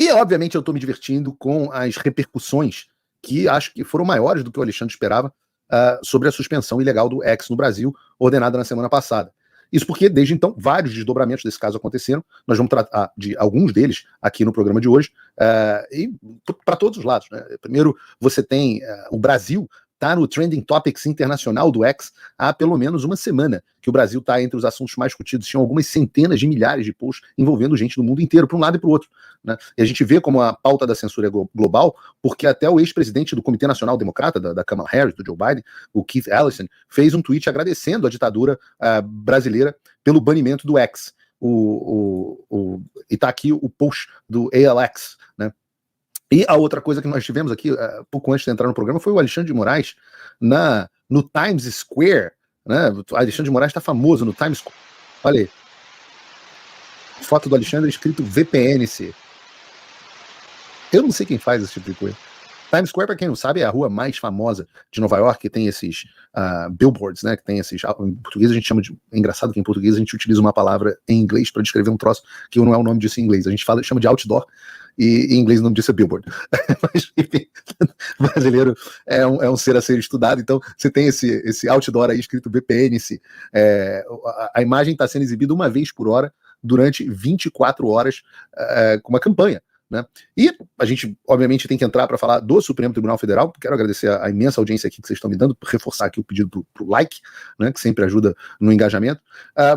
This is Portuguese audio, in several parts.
E, obviamente, eu estou me divertindo com as repercussões que acho que foram maiores do que o Alexandre esperava sobre a suspensão ilegal do X no Brasil, ordenada na semana passada. Isso porque, desde então, vários desdobramentos desse caso aconteceram. Nós vamos tratar de alguns deles aqui no programa de hoje, e para todos os lados, né? Primeiro, você tem o Brasil está no Trending Topics internacional do X há pelo menos uma semana, que o Brasil está entre os assuntos mais discutidos. Tinham algumas centenas de milhares de posts envolvendo gente do mundo inteiro, para um lado e para o outro, né? E a gente vê como a pauta da censura é global, porque até o ex-presidente do Comitê Nacional Democrata, da Kamala Harris, do Joe Biden, o Keith Ellison, fez um tweet agradecendo a ditadura brasileira pelo banimento do X. E está aqui o post do ALX, né? E a outra coisa que nós tivemos aqui, pouco antes de entrar no programa, foi o Alexandre de Moraes no Times Square, né? O Alexandre de Moraes está famoso no Times Square. Olha aí. Foto do Alexandre escrito VPNC. Eu não sei quem faz esse tipo de coisa. Times Square, para quem não sabe, é a rua mais famosa de Nova York, que tem esses billboards, né? Que tem esses. Em português a gente chama de. É engraçado que em português a gente utiliza uma palavra em inglês para descrever um troço que não é o nome disso em inglês. A gente chama de outdoor, e em inglês o nome disso é billboard. Mas, enfim, brasileiro é um ser a ser estudado, então você tem esse outdoor aí escrito VPN-se. A imagem está sendo exibida uma vez por hora durante 24 horas com uma campanha, né? E a gente, obviamente, tem que entrar para falar do Supremo Tribunal Federal. Quero agradecer a imensa audiência aqui que vocês estão me dando, por reforçar aqui o pedido pro like, né, que sempre ajuda no engajamento.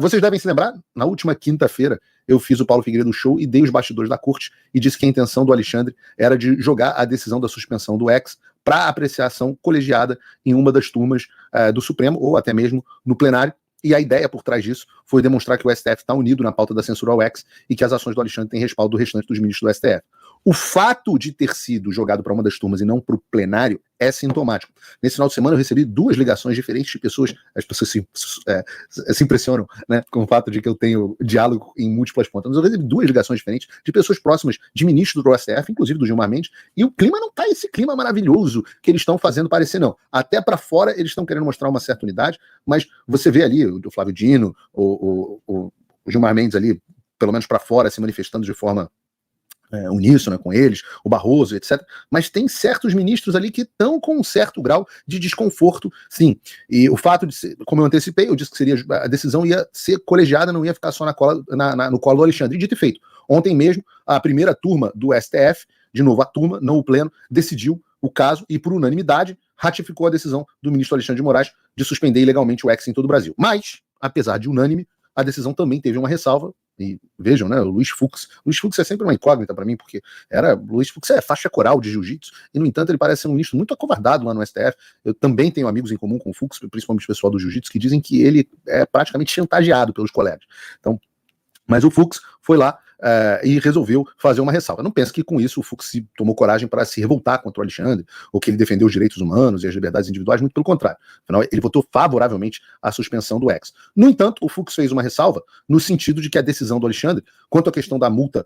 Vocês devem se lembrar, na última quinta-feira, eu fiz o Paulo Figueiredo Show e dei os bastidores da corte e disse que a intenção do Alexandre era de jogar a decisão da suspensão do X para apreciação colegiada em uma das turmas do Supremo, ou até mesmo no plenário. E a ideia por trás disso foi demonstrar que o STF está unido na pauta da censura ao X e que as ações do Alexandre têm respaldo do restante dos ministros do STF. O fato de ter sido jogado para uma das turmas e não para o plenário é sintomático. Nesse final de semana eu recebi 2 ligações diferentes de pessoas, as pessoas se impressionam, né, com o fato de que eu tenho diálogo em múltiplas pontas, mas eu recebi 2 ligações diferentes de pessoas próximas de ministros do STF, inclusive do Gilmar Mendes, e o clima não está esse clima maravilhoso que eles estão fazendo parecer, não. Até para fora eles estão querendo mostrar uma certa unidade, mas você vê ali o Flávio Dino, o Gilmar Mendes ali, pelo menos para fora, se manifestando de forma uníssona com eles, o Barroso, etc. Mas tem certos ministros ali que estão com um certo grau de desconforto, sim. E o fato de ser, como eu antecipei, eu disse que a decisão ia ser colegiada, não ia ficar só no colo do Alexandre. E dito e feito, ontem mesmo, a primeira turma do STF, de novo a turma, não o pleno, decidiu o caso e, por unanimidade, ratificou a decisão do ministro Alexandre de Moraes de suspender ilegalmente o X em todo o Brasil. Mas, apesar de unânime, a decisão também teve uma ressalva. E vejam, né, o Luiz Fux é sempre uma incógnita para mim, porque Luiz Fux é faixa coral de jiu-jitsu, e no entanto ele parece ser um ministro muito acovardado lá no STF. Eu também tenho amigos em comum com o Fux, principalmente o pessoal do jiu-jitsu, que dizem que ele é praticamente chantageado pelos colegas. Então, mas o Fux foi lá e resolveu fazer uma ressalva. Não pense que com isso o Fux tomou coragem para se revoltar contra o Alexandre, ou que ele defendeu os direitos humanos e as liberdades individuais, muito pelo contrário. Afinal, ele votou favoravelmente à suspensão do X. No entanto, o Fux fez uma ressalva no sentido de que a decisão do Alexandre, quanto à questão da multa,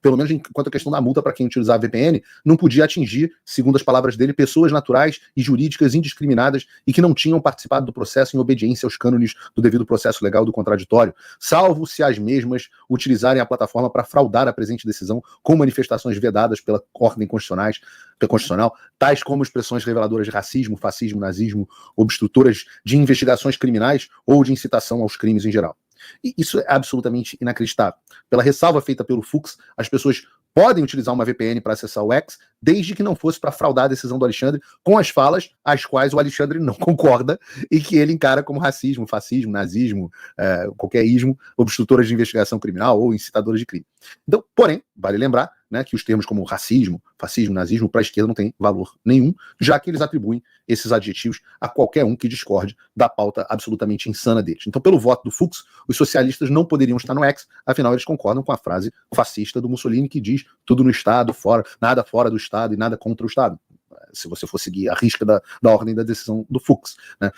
pelo menos quanto à questão da multa para quem utilizar a VPN, não podia atingir, segundo as palavras dele, pessoas naturais e jurídicas indiscriminadas e que não tinham participado do processo em obediência aos cânones do devido processo legal do contraditório, salvo se as mesmas utilizarem a plataforma para fraudar a presente decisão com manifestações vedadas pela ordem constitucional, tais como expressões reveladoras de racismo, fascismo, nazismo, obstrutoras de investigações criminais ou de incitação aos crimes em geral. E isso é absolutamente inacreditável. Pela ressalva feita pelo Fux, as pessoas podem utilizar uma VPN para acessar o X, desde que não fosse para fraudar a decisão do Alexandre com as falas às quais o Alexandre não concorda e que ele encara como racismo, fascismo, nazismo, qualquer ismo, obstrutoras de investigação criminal ou incitadoras de crime. Então, porém, vale lembrar, né, que os termos como racismo, fascismo, nazismo, para a esquerda não tem valor nenhum, já que eles atribuem esses adjetivos a qualquer um que discorde da pauta absolutamente insana deles. Então, pelo voto do Fux, os socialistas não poderiam estar no X, afinal eles concordam com a frase fascista do Mussolini que diz tudo no Estado, nada fora do Estado e nada contra o Estado, se você for seguir a risca da ordem da decisão do Fux, né?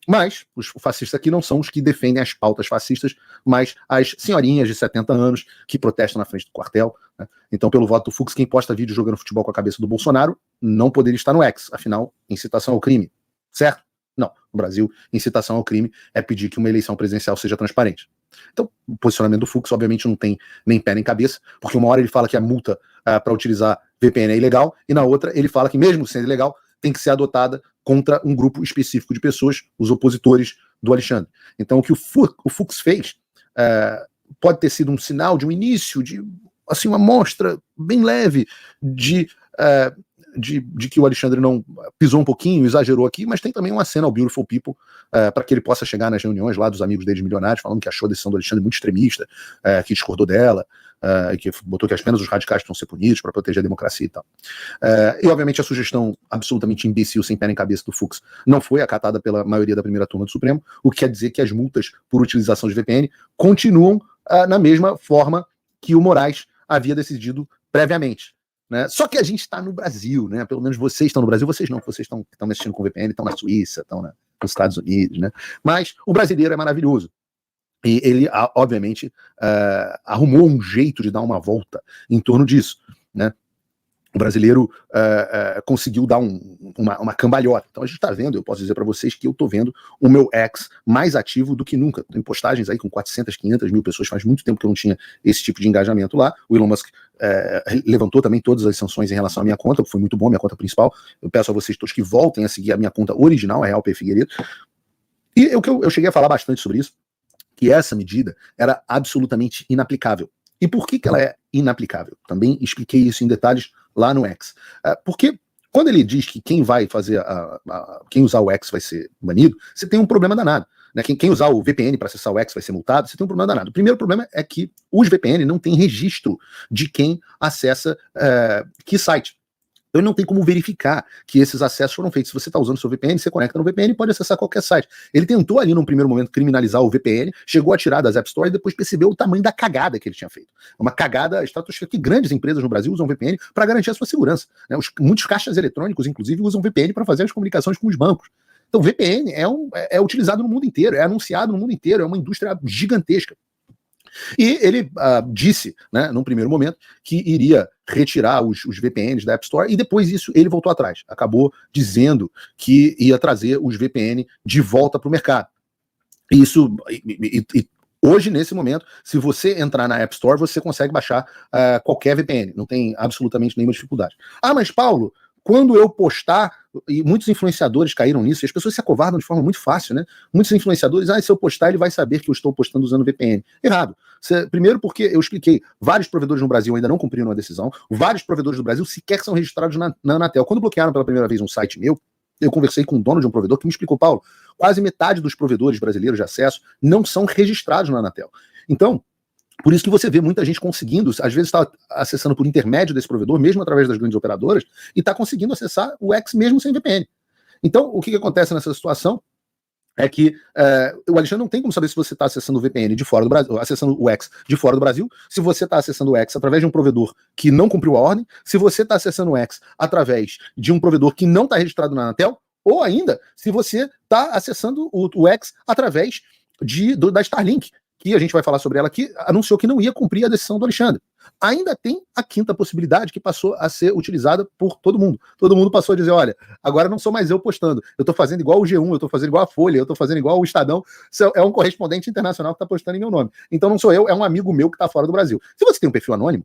Mas os fascistas aqui não são os que defendem as pautas fascistas, mas as senhorinhas de 70 anos que protestam na frente do quartel, né? Então, pelo voto do Fux, quem posta vídeo jogando futebol com a cabeça do Bolsonaro não poderia estar no X, afinal, incitação ao crime, certo? Não, no Brasil, incitação ao crime é pedir que uma eleição presidencial seja transparente. Então, o posicionamento do Fux, obviamente, não tem nem pé nem cabeça, porque uma hora ele fala que a multa para utilizar VPN é ilegal, e na outra ele fala que, mesmo sendo ilegal, tem que ser adotada contra um grupo específico de pessoas, os opositores do Alexandre. Então, o que o Fux fez pode ter sido um sinal de um início, de assim, uma amostra bem leve de que o Alexandre não pisou um pouquinho, exagerou aqui, mas tem também uma cena ao Beautiful People para que ele possa chegar nas reuniões lá dos amigos deles milionários, falando que achou a decisão do Alexandre muito extremista, que discordou dela, e que botou que apenas os radicais estão ser punidos para proteger a democracia e tal. E, obviamente, a sugestão absolutamente imbecil, sem pé nem cabeça do Fux, não foi acatada pela maioria da primeira turma do Supremo, o que quer dizer que as multas por utilização de VPN continuam na mesma forma que o Moraes havia decidido previamente. Né? Só que a gente está no Brasil, né? Pelo menos vocês estão no Brasil, vocês não, vocês estão me assistindo com VPN, estão na Suíça, estão nos Estados Unidos, né? Mas o brasileiro é maravilhoso. E ele, obviamente, arrumou um jeito de dar uma volta em torno disso, né? O brasileiro conseguiu dar uma cambalhota. Então a gente está vendo, eu posso dizer para vocês que eu estou vendo o meu X mais ativo do que nunca. Tem postagens aí com 400, 500 mil pessoas, faz muito tempo que eu não tinha esse tipo de engajamento lá. O Elon Musk levantou também todas as sanções em relação à minha conta, foi muito bom, minha conta principal. Eu peço a vocês todos que voltem a seguir a minha conta original, a Real P. Figueiredo. E eu cheguei a falar bastante sobre isso, que essa medida era absolutamente inaplicável. E por que ela é inaplicável? Também expliquei isso em detalhes lá no X. Porque quando ele diz que quem vai fazer quem usar o X vai ser banido, você tem um problema danado. Né? Quem usar o VPN para acessar o X vai ser multado, você tem um problema danado. O primeiro problema é que os VPN não têm registro de quem acessa que site. Então ele não tem como verificar que esses acessos foram feitos. Se você está usando o seu VPN, você conecta no VPN e pode acessar qualquer site. Ele tentou ali num primeiro momento criminalizar o VPN, chegou a tirar das App Store e depois percebeu o tamanho da cagada que ele tinha feito. Uma cagada estratosférica que grandes empresas no Brasil usam VPN para garantir a sua segurança. Né? Muitos caixas eletrônicos, inclusive, usam VPN para fazer as comunicações com os bancos. Então VPN é utilizado no mundo inteiro, é anunciado no mundo inteiro, é uma indústria gigantesca. E ele disse, né, num primeiro momento, que iria retirar os VPNs da App Store, e depois isso ele voltou atrás. Acabou dizendo que ia trazer os VPN de volta para o mercado. Isso, hoje, nesse momento, se você entrar na App Store, você consegue baixar qualquer VPN. Não tem absolutamente nenhuma dificuldade. Ah, mas Paulo, quando eu postar, e muitos influenciadores caíram nisso, e as pessoas se acovardam de forma muito fácil, né? Muitos influenciadores, se eu postar, ele vai saber que eu estou postando usando VPN. Errado. Primeiro porque eu expliquei, vários provedores no Brasil ainda não cumpriram a decisão, vários provedores do Brasil sequer são registrados na Anatel. Quando bloquearam pela primeira vez um site meu, eu conversei com o dono de um provedor que me explicou, Paulo, quase metade dos provedores brasileiros de acesso não são registrados na Anatel. Então, por isso que você vê muita gente conseguindo, às vezes está acessando por intermédio desse provedor, mesmo através das grandes operadoras, e está conseguindo acessar o X mesmo sem VPN. Então, o que acontece nessa situação é que o Alexandre não tem como saber se você está acessando o VPN de fora do Brasil, acessando o X de fora do Brasil, se você está acessando o X através de um provedor que não cumpriu a ordem, se você está acessando o X através de um provedor que não está registrado na Anatel, ou ainda, se você está acessando o X através da Starlink, que a gente vai falar sobre ela aqui, anunciou que não ia cumprir a decisão do Alexandre. Ainda tem a quinta possibilidade que passou a ser utilizada por todo mundo. Todo mundo passou a dizer, olha, agora não sou mais eu postando, eu estou fazendo igual o G1, eu estou fazendo igual a Folha, eu estou fazendo igual o Estadão, é um correspondente internacional que está postando em meu nome. Então não sou eu, é um amigo meu que está fora do Brasil. Se você tem um perfil anônimo,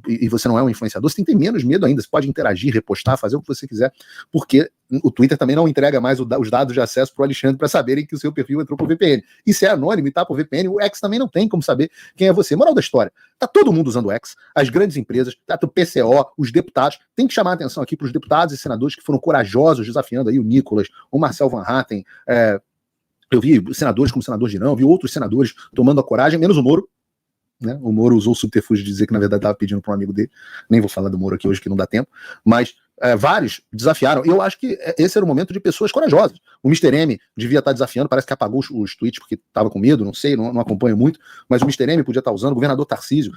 e você não é um influenciador, você tem que ter menos medo ainda, você pode interagir, repostar, fazer o que você quiser, porque o Twitter também não entrega mais os dados de acesso para o Alexandre para saberem que o seu perfil entrou por VPN. E se é anônimo e tá por VPN, o X também não tem como saber quem é você. Moral da história, tá todo mundo usando o X, as grandes empresas, tá o PCO, os deputados, tem que chamar a atenção aqui para os deputados e senadores que foram corajosos, desafiando aí o Nicolas, o Marcel Van Hatten, eu vi senadores como o senador Girão, vi outros senadores tomando a coragem, menos o Moro. Né? O Moro usou o subterfúgio de dizer que na verdade estava pedindo para um amigo dele, nem vou falar do Moro aqui hoje que não dá tempo, mas vários desafiaram, e eu acho que esse era o momento de pessoas corajosas. O Mr. M devia estar desafiando, parece que apagou os tweets porque estava com medo, não sei, não acompanho muito, mas o Mr. M podia estar usando, o governador Tarcísio,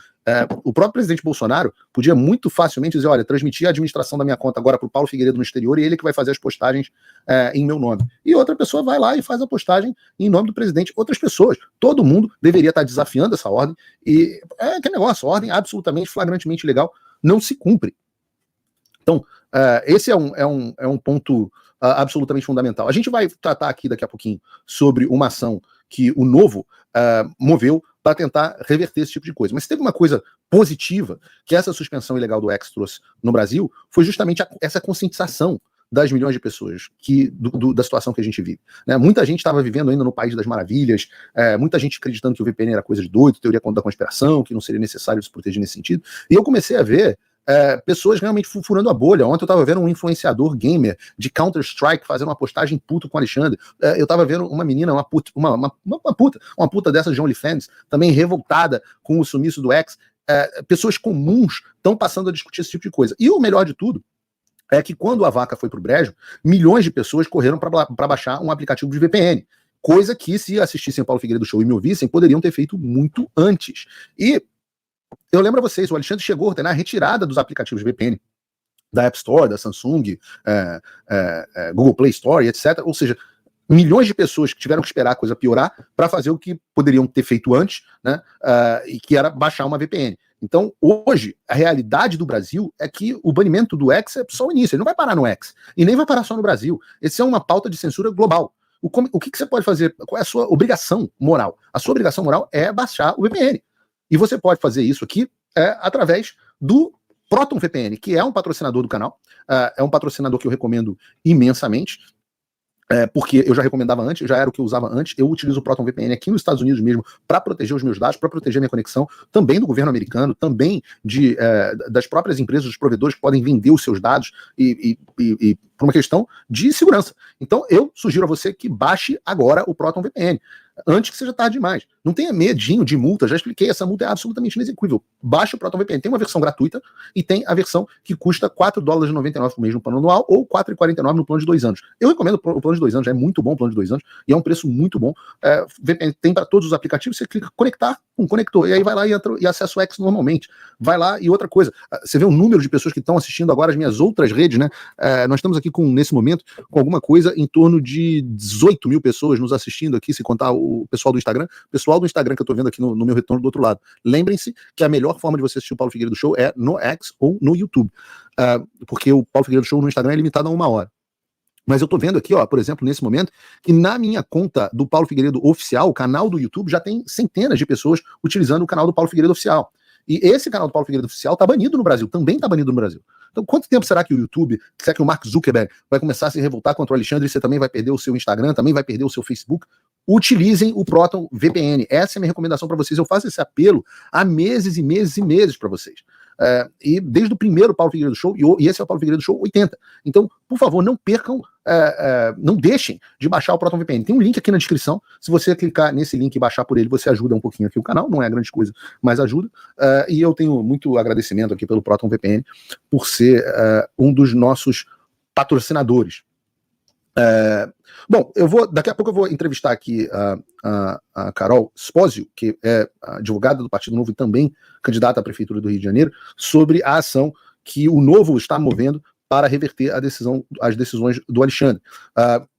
o próprio presidente Bolsonaro podia muito facilmente dizer, olha, transmitir a administração da minha conta agora para o Paulo Figueiredo no exterior e ele que vai fazer as postagens em meu nome. E outra pessoa vai lá e faz a postagem em nome do presidente. Outras pessoas, todo mundo deveria estar desafiando essa ordem, e aquele negócio, a ordem absolutamente, flagrantemente ilegal, não se cumpre. Então, esse é um ponto absolutamente fundamental. A gente vai tratar aqui daqui a pouquinho sobre uma ação que o novo moveu para tentar reverter esse tipo de coisa. Mas se teve uma coisa positiva que essa suspensão ilegal do X trouxe no Brasil, foi justamente essa conscientização das milhões de pessoas da situação que a gente vive. Né? Muita gente estava vivendo ainda no País das Maravilhas, muita gente acreditando que o VPN era coisa de doido, teoria da conspiração, que não seria necessário se proteger nesse sentido. E eu comecei a ver pessoas realmente furando a bolha. Ontem eu estava vendo um influenciador gamer de Counter-Strike fazendo uma postagem puto com o Alexandre. Eu estava vendo uma menina, uma puta dessas de OnlyFans, também revoltada com o sumiço do X. Pessoas comuns estão passando a discutir esse tipo de coisa. E o melhor de tudo é que quando a vaca foi pro brejo, milhões de pessoas correram para baixar um aplicativo de VPN. Coisa que, se assistissem o Paulo Figueiredo Show e me ouvissem, poderiam ter feito muito antes. E eu lembro a vocês, o Alexandre chegou a ordenar a retirada dos aplicativos de VPN da App Store, da Samsung, Google Play Store, etc. Ou seja, milhões de pessoas que tiveram que esperar a coisa piorar para fazer o que poderiam ter feito antes, né? E que era baixar uma VPN. Então, hoje, a realidade do Brasil é que o banimento do X é só o início, ele não vai parar no X, e nem vai parar só no Brasil. Esse é uma pauta de censura global. O que você pode fazer? Qual é a sua obrigação moral? A sua obrigação moral é baixar o VPN. E você pode fazer isso aqui através do Proton VPN, que é um patrocinador do canal, é um patrocinador que eu recomendo imensamente, porque eu já recomendava antes, já era o que eu usava antes. Eu utilizo o Proton VPN aqui nos Estados Unidos mesmo para proteger os meus dados, para proteger a minha conexão, também do governo americano, também das próprias empresas, dos provedores que podem vender os seus dados e por uma questão de segurança. Então eu sugiro a você que baixe agora o Proton VPN, antes que seja tarde demais. Não tenha medinho de multa, já expliquei, essa multa é absolutamente inexequível. Baixe o Proton VPN. Tem uma versão gratuita e tem a versão que custa $4,99 por mês no plano anual ou $4,49 no plano de 2 anos. Eu recomendo o plano de 2 anos, já é muito bom o plano de 2 anos e é um preço muito bom. VPN tem para todos os aplicativos, você clica conectar com conector, e aí vai lá e acessa o X normalmente. Vai lá e outra coisa, você vê o número de pessoas que estão assistindo agora as minhas outras redes, né? Nós estamos aqui nesse momento, com alguma coisa em torno de 18 mil pessoas nos assistindo aqui, se contar o pessoal do Instagram. Pessoal do Instagram que eu tô vendo aqui no meu retorno do outro lado. Lembrem-se que a melhor forma de você assistir o Paulo Figueiredo Show é no X ou no YouTube. Porque o Paulo Figueiredo Show no Instagram é limitado a 1 hora. Mas eu tô vendo aqui, ó, por exemplo, nesse momento, que na minha conta do Paulo Figueiredo Oficial, o canal do YouTube, já tem centenas de pessoas utilizando o canal do Paulo Figueiredo Oficial. E esse canal do Paulo Figueiredo Oficial tá banido no Brasil, também tá banido no Brasil. Então, quanto tempo será que o YouTube, será que o Mark Zuckerberg vai começar a se revoltar contra o Alexandre e você também vai perder o seu Instagram, também vai perder o seu Facebook? Utilizem o Proton VPN. Essa é a minha recomendação para vocês. Eu faço esse apelo há meses e meses e meses para vocês. E desde o primeiro Paulo Figueiredo Show, e esse é o Paulo Figueiredo Show 80. Então, por favor, não percam, não deixem de baixar o Proton VPN. Tem um link aqui na descrição. Se você clicar nesse link e baixar por ele, você ajuda um pouquinho aqui o canal. Não é grande coisa, mas ajuda. E eu tenho muito agradecimento aqui pelo Proton VPN por ser um dos nossos patrocinadores. Bom, daqui a pouco eu vou entrevistar aqui a Carol Spósio, que é advogada do Partido Novo e também candidata à Prefeitura do Rio de Janeiro, sobre a ação que o Novo está movendo para reverter as decisões do Alexandre.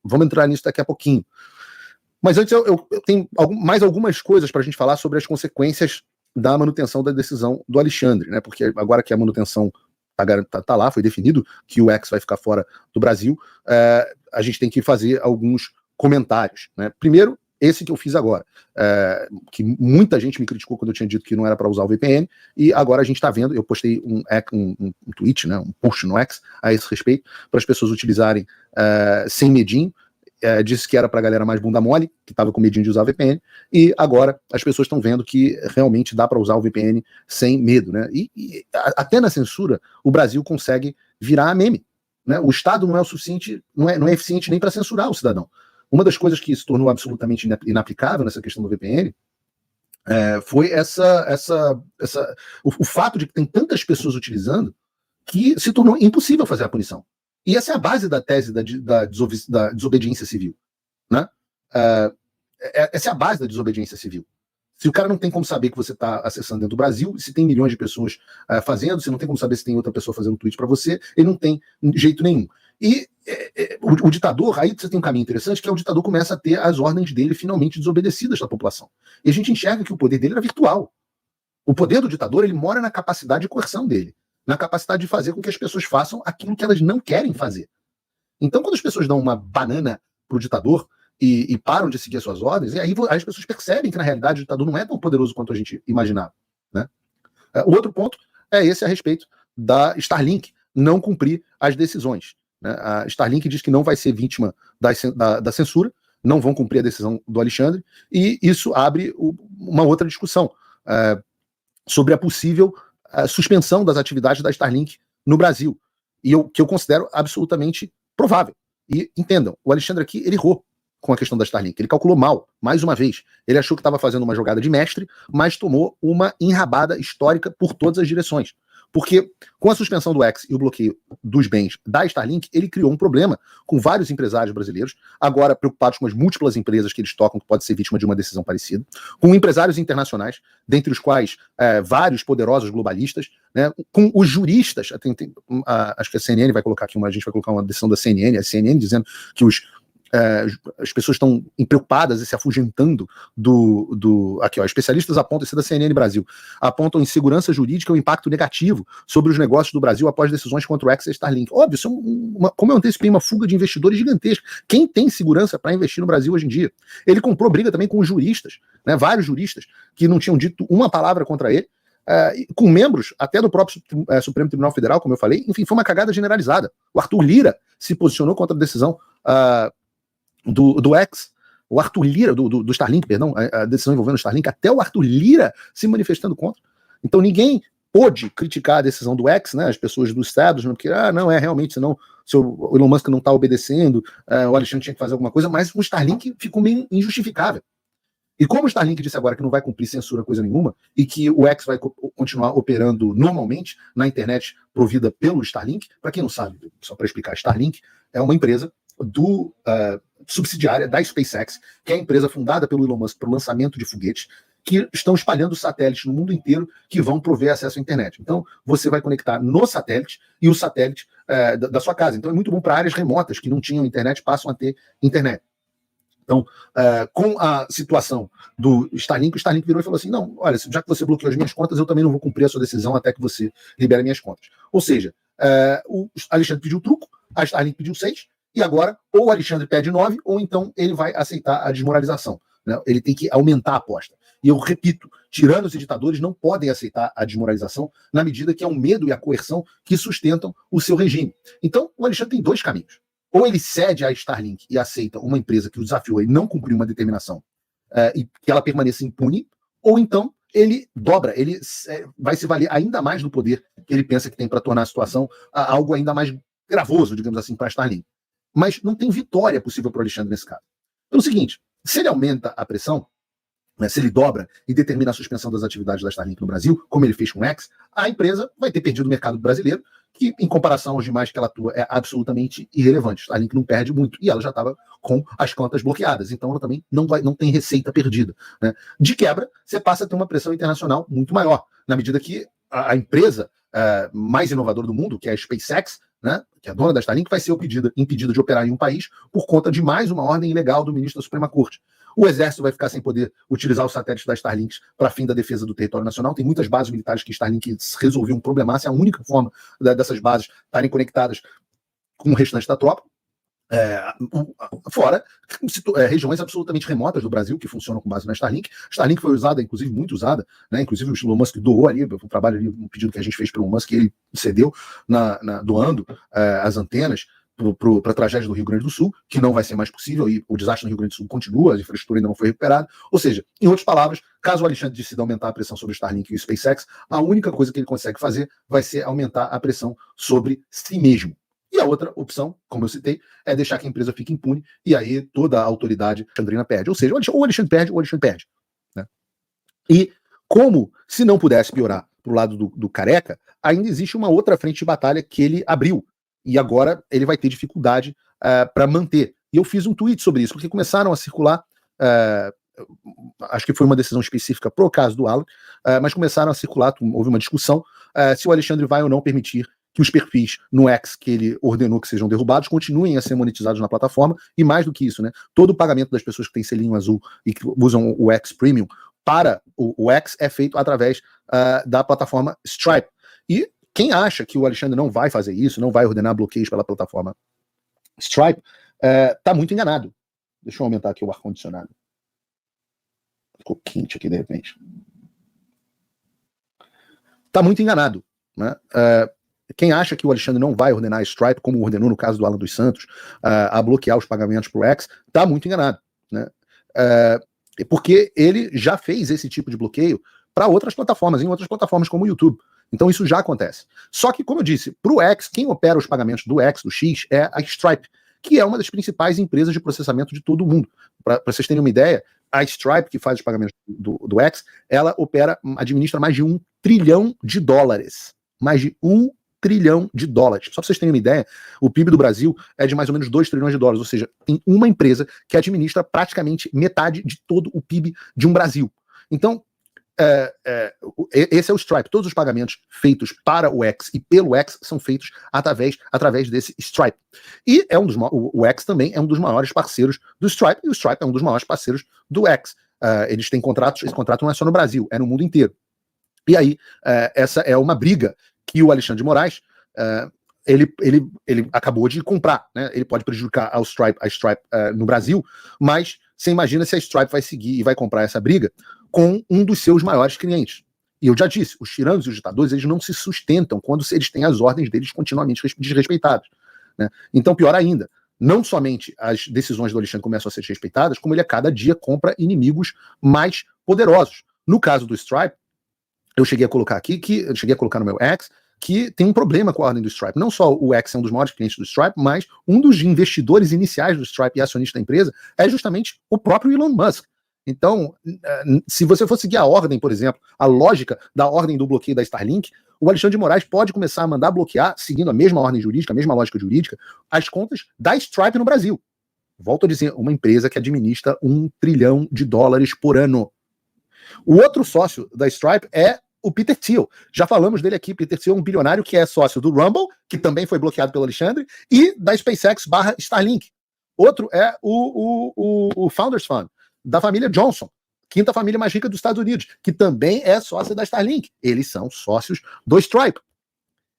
Vamos entrar nisso daqui a pouquinho. Mas antes eu tenho mais algumas coisas para a gente falar sobre as consequências da manutenção da decisão do Alexandre, né? Porque agora que a manutenção tá lá, foi definido que o X vai ficar fora do Brasil, a gente tem que fazer alguns comentários, né? Primeiro, esse que eu fiz agora, que muita gente me criticou quando eu tinha dito que não era para usar o VPN, e agora a gente está vendo, eu postei um tweet, né, um post no X a esse respeito, para as pessoas utilizarem sem medinho. Disse que era para a galera mais bunda mole, que estava com medinho de usar VPN, e agora as pessoas estão vendo que realmente dá para usar o VPN sem medo, né? E até na censura, o Brasil consegue virar meme, né? O Estado não é o suficiente, não é eficiente nem para censurar o cidadão. Uma das coisas que se tornou absolutamente inaplicável nessa questão do VPN foi o fato de que tem tantas pessoas utilizando que se tornou impossível fazer a punição. E essa é a base da tese da desobediência civil, né? Essa é a base da desobediência civil. Se o cara não tem como saber que você está acessando dentro do Brasil, se tem milhões de pessoas fazendo, se não tem como saber se tem outra pessoa fazendo tweet para você, ele não tem jeito nenhum. E o ditador, aí você tem um caminho interessante, que é o ditador começa a ter as ordens dele finalmente desobedecidas da população. E a gente enxerga que o poder dele era virtual. O poder do ditador, ele mora na capacidade de coerção dele, na capacidade de fazer com que as pessoas façam aquilo que elas não querem fazer. Então, quando as pessoas dão uma banana pro ditador, e param de seguir as suas ordens, e aí as pessoas percebem que, na realidade, o ditador não é tão poderoso quanto a gente imaginava, né? O outro ponto é esse a respeito da Starlink não cumprir as decisões, né? A Starlink diz que não vai ser vítima da censura, não vão cumprir a decisão do Alexandre, e isso abre uma outra discussão sobre a possível suspensão das atividades da Starlink no Brasil, que eu considero absolutamente provável. E entendam, o Alexandre aqui, ele errou com a questão da Starlink, ele calculou mal, mais uma vez. Ele achou que estava fazendo uma jogada de mestre, mas tomou uma enrabada histórica por todas as direções. Porque com a suspensão do X e o bloqueio dos bens da Starlink, ele criou um problema com vários empresários brasileiros, agora preocupados com as múltiplas empresas que eles tocam, que pode ser vítima de uma decisão parecida, com empresários internacionais, dentre os quais vários poderosos globalistas, né, com os juristas, acho que a CNN vai colocar aqui, a gente vai colocar uma decisão da CNN, a CNN dizendo que as pessoas estão preocupadas e se afugentando aqui, ó, especialistas apontam, isso é da CNN Brasil, apontam insegurança jurídica e o impacto negativo sobre os negócios do Brasil após decisões contra o X e Starlink. Óbvio, isso como eu antecipei, uma fuga de investidores gigantesca. Quem tem segurança para investir no Brasil hoje em dia? Ele comprou briga também com os juristas, né, vários juristas que não tinham dito uma palavra contra ele, com membros até do próprio Supremo Tribunal Federal, como eu falei. Enfim, foi uma cagada generalizada. O Arthur Lira se posicionou contra a decisão do X, o Arthur Lira, do Starlink, perdão, a decisão envolvendo o Starlink, até o Arthur Lira se manifestando contra. Então ninguém pôde criticar a decisão do X, né, as pessoas do establishment, porque, não é realmente, senão se o Elon Musk não está obedecendo, o Alexandre tinha que fazer alguma coisa, mas o Starlink ficou meio injustificável. E como o Starlink disse agora que não vai cumprir censura coisa nenhuma, e que o X vai continuar operando normalmente na internet provida pelo Starlink, para quem não sabe, só para explicar, Starlink é uma empresa subsidiária da SpaceX, que é a empresa fundada pelo Elon Musk para o lançamento de foguetes, que estão espalhando satélites no mundo inteiro que vão prover acesso à internet. Então, você vai conectar no satélite e o satélite da sua casa. Então, é muito bom para áreas remotas que não tinham internet, passam a ter internet. Então, com a situação do Starlink, o Starlink virou e falou assim, não, olha, já que você bloqueou as minhas contas, eu também não vou cumprir a sua decisão até que você libere minhas contas. Ou seja, o Alexandre pediu truco, a Starlink pediu 6, e agora ou o Alexandre pede 9, ou então ele vai aceitar a desmoralização, né? Ele tem que aumentar a aposta. E eu repito, tiranos e ditadores não podem aceitar a desmoralização na medida que é o medo e a coerção que sustentam o seu regime. Então, o Alexandre tem dois caminhos. Ou ele cede à Starlink e aceita uma empresa que o desafiou e não cumpriu uma determinação e que ela permaneça impune, ou então ele dobra, ele vai se valer ainda mais do poder que ele pensa que tem para tornar a situação algo ainda mais gravoso, digamos assim, para a Starlink. Mas não tem vitória possível para o Alexandre nesse caso. Então é o seguinte, se ele aumenta a pressão, né, se ele dobra e determina a suspensão das atividades da Starlink no Brasil, como ele fez com o X, a empresa vai ter perdido o mercado brasileiro, que em comparação aos demais que ela atua é absolutamente irrelevante. A Starlink não perde muito e ela já estava com as contas bloqueadas, então ela também não tem receita perdida, né? De quebra, você passa a ter uma pressão internacional muito maior, na medida que a empresa mais inovadora do mundo, que é a SpaceX, né, que é a dona da Starlink, vai ser impedida de operar em um país por conta de mais uma ordem ilegal do ministro da Suprema Corte. O Exército vai ficar sem poder utilizar os satélites da Starlink para fim da defesa do território nacional. Tem muitas bases militares que Starlink resolveu um problemaço. É a única forma dessas bases estarem conectadas com o restante da tropa. Fora regiões absolutamente remotas do Brasil que funcionam com base na Starlink. Starlink foi usada, inclusive muito usada, né? Inclusive o Elon Musk doou ali, um trabalho ali, um pedido que a gente fez para o Elon Musk, ele cedeu doando as antenas para a tragédia do Rio Grande do Sul, que não vai ser mais possível, e o desastre no Rio Grande do Sul continua, a infraestrutura ainda não foi recuperada. Ou seja, em outras palavras, caso o Alexandre decida aumentar a pressão sobre o Starlink e o SpaceX, a única coisa que ele consegue fazer vai ser aumentar a pressão sobre si mesmo. E a outra opção, como eu citei, é deixar que a empresa fique impune, e aí toda a autoridade alexandrina perde. Ou seja, ou o Alexandre perde, ou o Alexandre perde, né? E como, se não pudesse piorar para o lado do Careca, ainda existe uma outra frente de batalha que ele abriu, e agora ele vai ter dificuldade para manter. E eu fiz um tweet sobre isso, porque começaram a circular, acho que foi uma decisão específica pro caso do Alan, mas começaram a circular, houve uma discussão, se o Alexandre vai ou não permitir que os perfis no X que ele ordenou que sejam derrubados continuem a ser monetizados na plataforma, e mais do que isso, né, todo o pagamento das pessoas que têm selinho azul e que usam o X Premium para o X é feito através da plataforma Stripe. E quem acha que o Alexandre não vai fazer isso, não vai ordenar bloqueios pela plataforma Stripe, está muito enganado. Deixa eu aumentar aqui o ar-condicionado. Ficou quente aqui de repente. Está muito enganado, né? Quem acha que o Alexandre não vai ordenar a Stripe, como ordenou no caso do Alan dos Santos, a bloquear os pagamentos para o X, está muito enganado, né? Porque ele já fez esse tipo de bloqueio para outras plataformas, em outras plataformas como o YouTube. Então isso já acontece. Só que, como eu disse, para o X, quem opera os pagamentos do X, do X, é a Stripe, que é uma das principais empresas de processamento de todo o mundo. Para vocês terem uma ideia, a Stripe, que faz os pagamentos do X, ela administra mais de $1 trilhão. Mais de $1 trilhão. Só para vocês terem uma ideia, o PIB do Brasil é de mais ou menos $2 trilhões, ou seja, tem uma empresa que administra praticamente metade de todo o PIB de um Brasil. Então, esse é o Stripe. Todos os pagamentos feitos para o X e pelo X são feitos através desse Stripe. E o X também é um dos maiores parceiros do Stripe, e o Stripe é um dos maiores parceiros do X. Eles têm contratos, esse contrato não é só no Brasil, é no mundo inteiro. E aí, essa é uma briga que o Alexandre de Moraes ele acabou de comprar, né? Ele pode prejudicar a Stripe no Brasil, mas você imagina se a Stripe vai seguir e vai comprar essa briga com um dos seus maiores clientes. E eu já disse, os tiranos e os ditadores, eles não se sustentam quando eles têm as ordens deles continuamente desrespeitadas, né? Então, pior ainda, não somente as decisões do Alexandre começam a ser respeitadas, como ele a cada dia compra inimigos mais poderosos. No caso do Stripe, eu cheguei a colocar no meu X, que tem um problema com a ordem do Stripe. Não só o X é um dos maiores clientes do Stripe, mas um dos investidores iniciais do Stripe e acionista da empresa é justamente o próprio Elon Musk. Então, se você for seguir a ordem, por exemplo, a lógica da ordem do bloqueio da Starlink, o Alexandre de Moraes pode começar a mandar bloquear, seguindo a mesma ordem jurídica, a mesma lógica jurídica, as contas da Stripe no Brasil. Volto a dizer, uma empresa que administra $1 trilhão por ano. O outro sócio da Stripe é o Peter Thiel. Já falamos dele aqui. Peter Thiel é um bilionário que é sócio do Rumble, que também foi bloqueado pelo Alexandre, e da SpaceX / Starlink. Outro é o Founders Fund, da família Johnson, quinta família mais rica dos Estados Unidos, que também é sócia da Starlink. Eles são sócios do Stripe.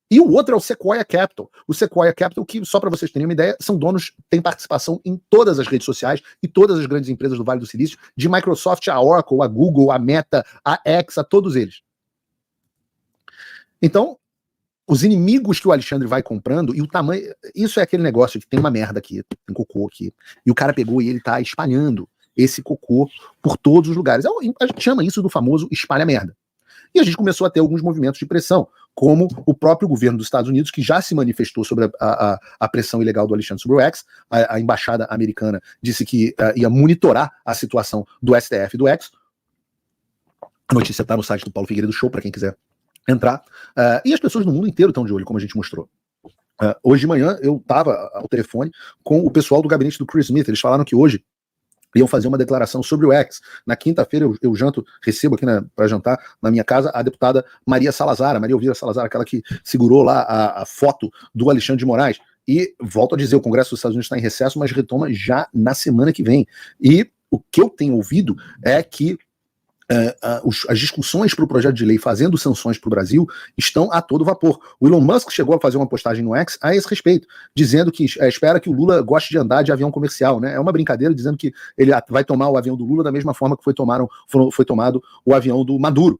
E o outro é o Sequoia Capital. O Sequoia Capital, que, só para vocês terem uma ideia, são donos, têm participação em todas as redes sociais e todas as grandes empresas do Vale do Silício, de Microsoft, a Oracle, a Google, a Meta, a X, a todos eles. Então, os inimigos que o Alexandre vai comprando, e o tamanho... Isso é aquele negócio que tem uma merda aqui, tem cocô aqui, e o cara pegou e ele tá espalhando esse cocô por todos os lugares. A gente chama isso do famoso espalha-merda. E a gente começou a ter alguns movimentos de pressão, como o próprio governo dos Estados Unidos, que já se manifestou sobre a pressão ilegal do Alexandre sobre o X. A embaixada americana disse que ia monitorar a situação do STF e do X. A notícia está no site do Paulo Figueiredo Show, para quem quiser entrar. E as pessoas no mundo inteiro estão de olho, como a gente mostrou. Hoje de manhã eu estava ao telefone com o pessoal do gabinete do Chris Smith. Eles falaram que hoje iam fazer uma declaração sobre o X. Na quinta-feira eu recebo aqui para jantar na minha casa a deputada Maria Elvira Salazar, aquela que segurou lá a foto do Alexandre de Moraes. E volto a dizer, o Congresso dos Estados Unidos está em recesso, mas retoma já na semana que vem. E o que eu tenho ouvido é que as discussões para o projeto de lei fazendo sanções para o Brasil estão a todo vapor. O Elon Musk chegou a fazer uma postagem no X a esse respeito, dizendo que espera que o Lula goste de andar de avião comercial, né? É uma brincadeira, dizendo que ele vai tomar o avião do Lula da mesma forma que foi tomado o avião do Maduro.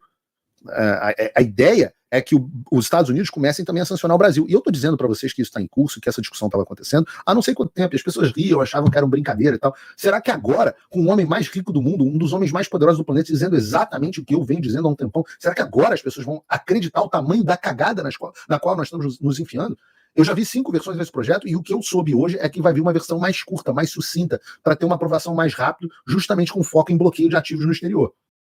A ideia é que os Estados Unidos comecem também a sancionar o Brasil. E eu estou dizendo para vocês que isso está em curso, que essa discussão estava acontecendo há não sei quanto tempo. E as pessoas riam, achavam que era uma brincadeira e tal. Será que agora, com o homem mais rico do mundo, um dos homens mais poderosos do planeta, dizendo exatamente o que eu venho dizendo há um tempão, será que agora as pessoas vão acreditar o tamanho da cagada na qual nós estamos nos enfiando? Eu já vi 5 versões desse projeto e o que eu soube hoje é que vai vir uma versão mais curta, mais sucinta, para ter uma aprovação mais rápida, justamente com foco em bloqueio de ativos no exterior.